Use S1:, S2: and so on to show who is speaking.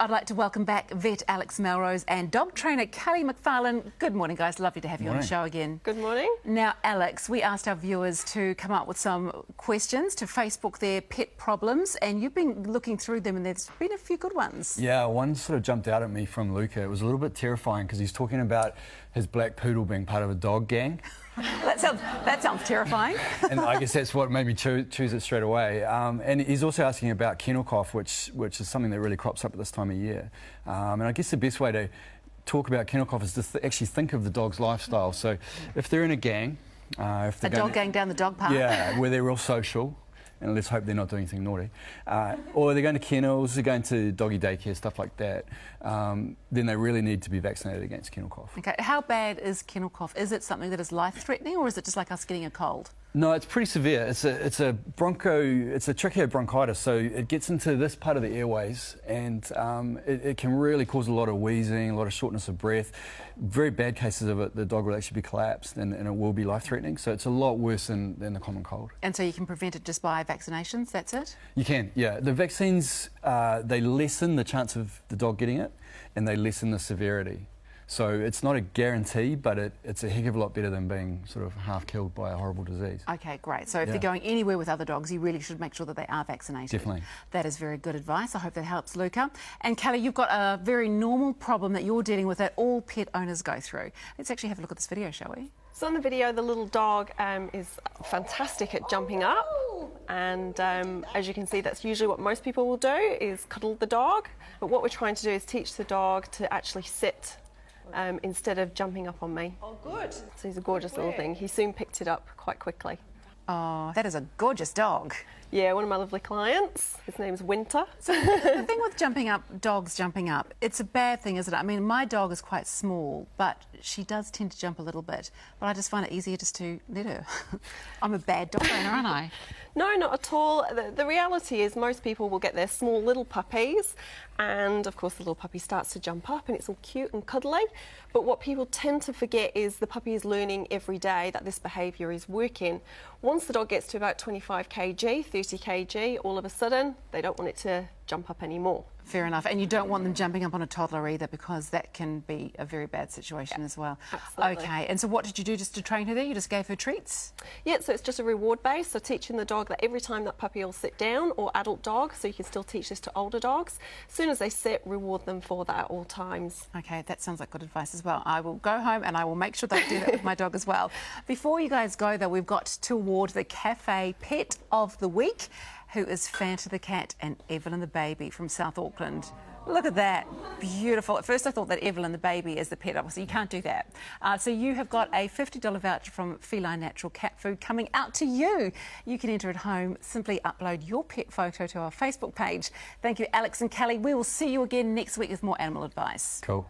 S1: I'd like to welcome back vet Alex Melrose and dog trainer Kelly Mcfarlane. Good morning, guys. Lovely to have you on the show again.
S2: Good morning.
S1: Now, Alex, we asked our viewers to come up with some questions to Facebook their pet problems, and you've been looking through them, and there's been a few good ones.
S3: Yeah, one sort of jumped out at me from Luca. It was a little bit terrifying because he's talking about his black poodle being part of a dog gang.
S1: That sounds terrifying.
S3: And I guess that's what made me choose it straight away. And he's also asking about kennel cough, which is something that really crops up at this time of year. And I guess the best way to talk about kennel cough is to actually think of the dog's lifestyle. So if they're in a gang, if they're
S1: a dog gang down the dog park.
S3: Yeah, where they're real social. And let's hope they're not doing anything naughty. Or they're going to kennels, they're going to doggy daycare, stuff like that. Then they really need to be vaccinated against kennel cough.
S1: Okay, how bad is kennel cough? Is it something that is life-threatening, or is it just like us getting a cold?
S3: No, it's pretty severe. It's a tracheobronchitis, so it gets into this part of the airways, and it can really cause a lot of wheezing, a lot of shortness of breath. Very bad cases of it, the dog will actually be collapsed, and it will be life-threatening. So it's a lot worse than the common cold. And
S1: so you can prevent it just by vaccinations, that's it?
S3: You can, yeah. The vaccines, they lessen the chance of the dog getting it, and they lessen the severity. So it's not a guarantee, but it's a heck of a lot better than being sort of half killed by a horrible disease.
S1: Okay, great. So if they're going anywhere with other dogs, you really should make sure that they are vaccinated.
S3: Definitely.
S1: That is very good advice. I hope that helps, Luca. And Kelly, you've got a very normal problem that you're dealing with that all pet owners go through. Let's actually have a look at this video, shall we?
S2: So in the video, the little dog is fantastic at jumping up. And as you can see, that's usually what most people will do, is cuddle the dog. But what we're trying to do is teach the dog to actually sit instead of jumping up on me.
S1: Oh, good.
S2: So he's a gorgeous little thing. He soon picked it up quite quickly.
S1: Oh, that is a gorgeous dog.
S2: Yeah, one of my lovely clients. His name's Winter.
S1: So the thing with dogs jumping up, it's a bad thing, isn't it? I mean, my dog is quite small, but she does tend to jump a little bit. But I just find it easier just to let her. I'm a bad dog owner, aren't I?
S2: No, not at all. The reality is most people will get their small little puppies, and of course the little puppy starts to jump up and it's all cute and cuddly. But what people tend to forget is the puppy is learning every day that this behaviour is working. Once the dog gets to about 25 kg, 30 kg, all of a sudden they don't want it to jump up anymore.
S1: Fair enough. And you don't want them jumping up on a toddler either, because that can be a very bad situation as well.
S2: Absolutely.
S1: Okay, and so what did you do just to train her there? You just gave her treats?
S2: Yeah, so it's just a reward base, so teaching the dog that every time that puppy will sit down, or adult dog, so you can still teach this to older dogs, as soon as they sit, reward them for that at all times.
S1: Okay, that sounds like good advice as well. I will go home and I will make sure they do that with my dog as well. Before you guys go though, we've got to award the Cafe Pet of the Week, who is Fanta the cat and Evelyn the baby from South Auckland. Look at that, beautiful. At first I thought that Evelyn the baby is the pet, obviously you can't do that. So you have got a $50 voucher from Feline Natural Cat Food coming out to you. You can enter at home, simply upload your pet photo to our Facebook page. Thank you, Alex and Kelly. We will see you again next week with more animal advice.
S3: Cool.